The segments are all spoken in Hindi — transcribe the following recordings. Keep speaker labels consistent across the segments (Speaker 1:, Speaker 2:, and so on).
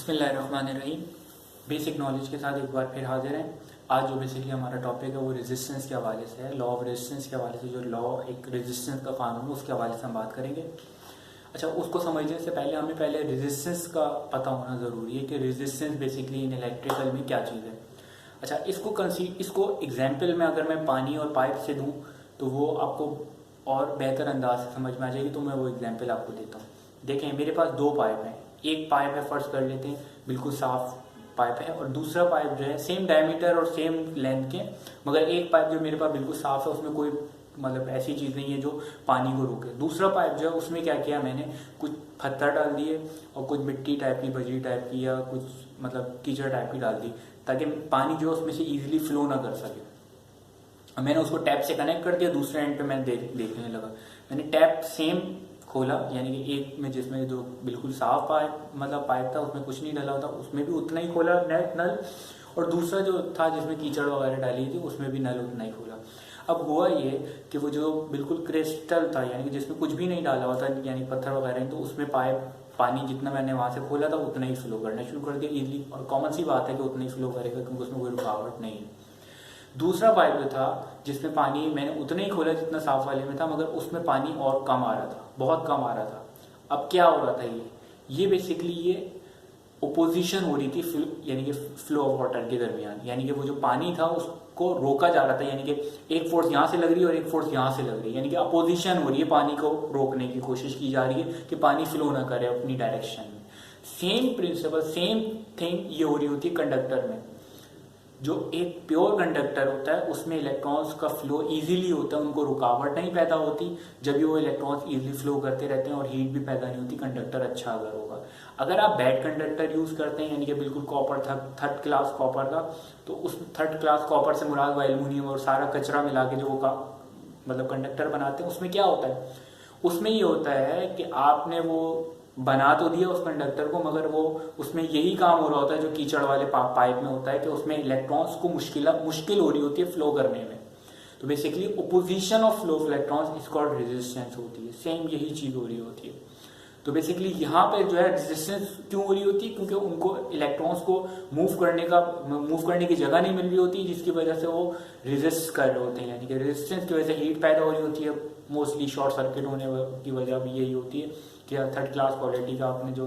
Speaker 1: बिस्मिल्लाहिर्रहमानिर्रहीम। बेसिक नॉलेज के साथ एक बार फिर हाजिर हैं। आज जो बेसिकली हमारा टॉपिक है वो रेजिस्टेंस के हवाले से है। लॉ ऑफ रेजिस्टेंस के हवाले से, जो लॉ एक रेजिस्टेंस का कानून है उसके हवाले से हम बात करेंगे। अच्छा, उसको समझने से पहले हमें पहले रेजिस्टेंस का पता होना ज़रूरी है कि रेजिस्टेंस बेसिकली इन इलेक्ट्रिकल में क्या चीज़ है। अच्छा, इसको एग्जाम्पल में अगर मैं पानी और पाइप से दूँ तो वो आपको और बेहतर अंदाज से समझ में आ जाएगी, तो मैं वो एग्जाम्पल आपको देता हूँ। देखें, मेरे पास दो पाइप हैं। एक पाइप है, फर्स्ट कर लेते हैं, बिल्कुल साफ पाइप है, और दूसरा पाइप जो है सेम डायमीटर और सेम लेंथ के, मगर एक पाइप जो मेरे पास बिल्कुल साफ है उसमें कोई मतलब ऐसी चीज़ नहीं है जो पानी को रोके। दूसरा पाइप जो है उसमें क्या किया मैंने, कुछ पत्थर डाल दिए और कुछ मिट्टी टाइप की, बजरी टाइप की, या कुछ मतलब कीचड़ टाइप की डाल दी, ताकि पानी जो है उसमें से ईजिली फ्लो ना कर सके। अब मैंने उसको टैप से कनेक्ट कर दिया। दूसरे एंड पे मैं देखने लगा, मैंने टैप सेम खोला, यानी कि एक में जिसमें जो बिल्कुल साफ पाइप था उसमें कुछ नहीं डला होता, उसमें भी उतना ही खोला नल, और दूसरा जो था जिसमें कीचड़ वगैरह डाली थी उसमें भी नल उतना ही खोला। अब हुआ ये कि वो जो बिल्कुल क्रिस्टल था, यानी कि जिसमें कुछ भी नहीं डाला होता, यानी पत्थर वगैरह, तो उसमें पानी जितना मैंने वहां से खोला था उतना ही फ्लो करना शुरू कर दिया इजीली। और कॉमन सी बात है कि उतना ही फ्लो करेगा क्योंकि उसमें कोई रुकावट नहीं है। दूसरा पाइप जो था जिसमें पानी मैंने उतना ही खोला जितना साफ वाले में था, मगर उसमें पानी और कम आ रहा था, बहुत कम आ रहा था। अब क्या हो रहा था, ये बेसिकली ये ओपोजिशन हो रही थी, यानी कि फ्लो ऑफ वाटर के दरमियान, यानी कि वो जो पानी था उसको रोका जा रहा था, यानी कि एक फोर्स यहाँ से लग रही है और एक फोर्स यहाँ से लग रही है, यानी कि अपोजिशन हो रही है, पानी को रोकने की कोशिश की जा रही है कि पानी फ्लो ना करे अपनी डायरेक्शन में। सेम प्रिंसिपल, सेम थिंग ये हो रही होती है कंडक्टर में। जो एक प्योर कंडक्टर होता है उसमें इलेक्ट्रॉन्स का फ्लो इजीली होता है, उनको रुकावट नहीं पैदा होती, जब भी वो इलेक्ट्रॉन्स इजीली फ्लो करते रहते हैं और हीट भी पैदा नहीं होती, कंडक्टर अच्छा अगर होगा। अगर आप बैड कंडक्टर यूज करते हैं, यानी कि बिल्कुल कॉपर थर्ड क्लास कॉपर का, तो उस थर्ड क्लास कॉपर से मुराद वो एल्यूमिनियम और सारा कचरा मिला के जो वो मतलब कंडक्टर बनाते हैं, उसमें क्या होता है, उसमें ये होता है कि आपने वो बना तो दिया उस कंडक्टर को, मगर वो उसमें यही काम हो रहा होता है जो कीचड़ वाले पाइप में होता है कि उसमें इलेक्ट्रॉन्स को मुश्किल हो रही होती है फ्लो करने में। तो basically opposition of flow of electrons is called resistance होती है। सेम यही चीज हो रही होती है। तो बेसिकली यहाँ पे जो है रेजिस्टेंस क्यों हो रही होती है, क्योंकि उनको इलेक्ट्रॉन्स को मूव करने की जगह नहीं मिल रही होती, जिसकी वजह से वो रेजिस्ट कर रहे होते हैं, यानी कि रेजिस्टेंस की वजह से हीट पैदा हो रही होती है। मोस्टली शॉर्ट सर्किट होने की वजह भी यही होती है कि थर्ड क्लास क्वालिटी का आपने जो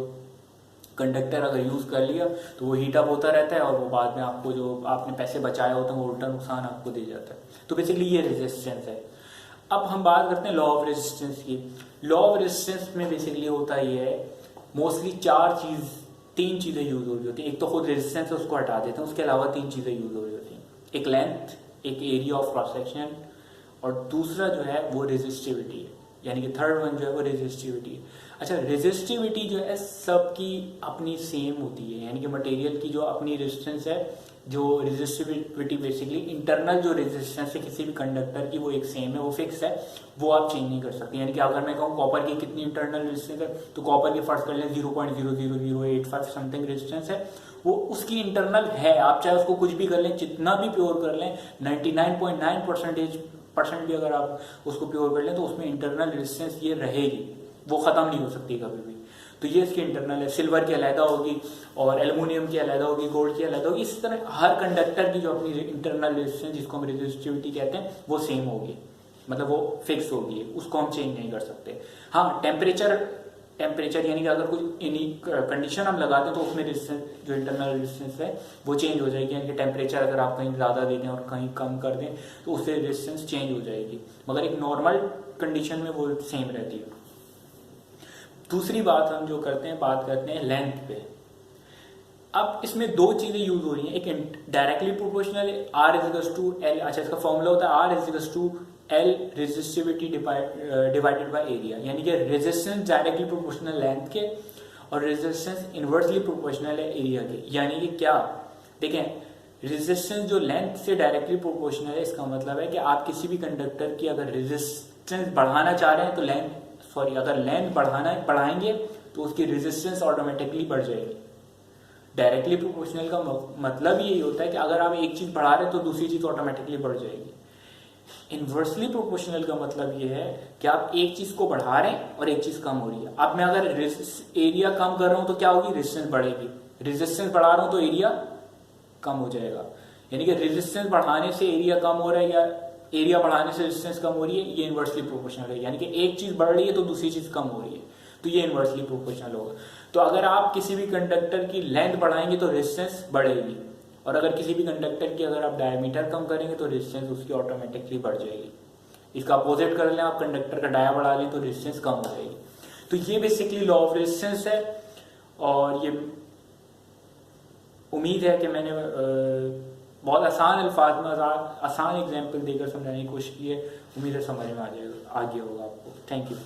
Speaker 1: कंडक्टर अगर यूज कर लिया तो वो हीट अप होता रहता है, और वो बाद में आपको जो आपने पैसे बचाए होते हैं वो उल्टा नुकसान आपको दे जाता है। तो बेसिकली ये रेजिस्टेंस है। अब हम बात करते हैं लॉ ऑफ रेजिस्टेंस की। लॉ ऑफ रेजिस्टेंस में बेसिकली होता ये है, मोस्टली तीन चीजें यूज हो रही होती है। एक तो खुद रेजिस्टेंस है, उसको हटा देते हैं, उसके अलावा तीन चीजें यूज हो रही होती हैं। एक लेंथ, एक एरिया ऑफ क्रॉस सेक्शन, और दूसरा जो है वो रेजिस्टिविटी है, यानी कि थर्ड वन जो है वो रेजिस्टिविटी है। अच्छा, रेजिस्टिविटी जो है सबकी अपनी सेम होती है, यानी कि मटेरियल की जो अपनी रेजिस्टेंस है, जो रेजिस्टिविटी बेसिकली इंटरनल जो रेजिस्टेंस है किसी भी कंडक्टर की वो एक सेम है, वो फिक्स है, वो आप चेंज नहीं कर सकते। यानी कि अगर मैं कहूँ कॉपर की कितनी इंटरनल रेजिस्टेंस है, तो कॉपर की फर्स्ट कर लें 0.00085 समथिंग रेजिस्टेंस है, वो उसकी इंटरनल है। आप चाहे उसको कुछ भी कर लें, जितना भी प्योर कर लें, 99.9% भी अगर आप उसको प्योर कर लें, तो उसमें इंटरनल रेजिस्टेंस ये रहेगी, वो खत्म नहीं हो सकती कभी भी। तो ये इसकी इंटरनल है। सिल्वर की अलहदा होगी और एल्यूमिनियम की अलहदा होगी, गोल्ड की अलहदा होगी। इस तरह हर कंडक्टर की जो अपनी इंटरनल रेजिस्टेंस, जिसको हम रेजिस्टिविटी कहते हैं, वो सेम होगी, मतलब वो फिक्स होगी, उसको हम चेंज नहीं कर सकते। हाँ, टेम्परेचर यानी कि अगर कुछ एनी कंडीशन हम लगाते हैं तो उसमें रेजिस्टेंस, जो इंटरनल रेजिस्टेंस है वो चेंज हो जाएगी। यानी कि टेम्परेचर अगर आप कहीं ज़्यादा दे दें और कहीं कम कर दें तो उससे रेजिस्टेंस चेंज हो जाएगी, मगर एक नॉर्मल कंडीशन में वो सेम रहती है। दूसरी बात हम जो करते हैं, बात करते हैं लेंथ पे। अब इसमें दो चीजें यूज हो रही हैं। एक directly proportional R is to L. अच्छा, इसका फॉर्मूला होता है R is to L resistivity divided by area, यानी कि रेजिस्टेंस डायरेक्टली प्रोपोर्शनल लेंथ के और रेजिस्टेंस इनवर्सली प्रोपोर्शनल है एरिया के। यानी कि क्या, देखें, रेजिस्टेंस जो लेंथ से डायरेक्टली प्रोपोर्शनल है, इसका मतलब है कि आप किसी भी कंडक्टर की अगर रेजिस्टेंस बढ़ाना चाह रहे हैं तो अगर लेंथ बढ़ाएंगे तो उसकी रेजिस्टेंस ऑटोमेटिकली बढ़ जाएगी। डायरेक्टली प्रोपोर्शनल का मतलब यही होता है कि अगर आप एक चीज बढ़ा रहे हैं तो दूसरी चीज ऑटोमेटिकली बढ़ जाएगी। इनवर्सली प्रोपोर्शनल का मतलब ये है कि आप एक चीज को बढ़ा रहे हैं और एक चीज कम हो रही है। अब मैं अगर एरिया कम कर रहा हूं तो क्या होगी, रेजिस्टेंस बढ़ेगी। रेजिस्टेंस बढ़ा रहा हूं तो एरिया कम हो जाएगा। यानी कि रेजिस्टेंस बढ़ाने से एरिया कम हो रहा है या एरिया बढ़ाने से रेजिस्टेंस कम हो रही है, ये इनवर्सली प्रोपोर्शनल है। यानी कि एक चीज बढ़ रही है तो दूसरी चीज कम हो रही है, तो ये इनवर्सली प्रोपोर्शनल होगा। तो अगर आप किसी भी कंडक्टर की लेंथ बढ़ाएंगे तो रेजिस्टेंस बढ़ेगी, और अगर किसी भी कंडक्टर की अगर आप डायमीटर कम करेंगे तो रेजिस्टेंस उसकी ऑटोमेटिकली बढ़ जाएगी। इसका अपोजिट कर लें, आप कंडक्टर का डाया बढ़ा लें तो रेजिस्टेंस कम हो जाएगी। तो ये बेसिकली लॉ ऑफ रेजिस्टेंस है, और ये उम्मीद है कि मैंने बहुत आसान अल्फाज में आसान एग्जाम्पल देकर समझाने की कोशिश की है। उम्मीद है समझ में आ जाएगा, आगे होगा आपको। Thank you.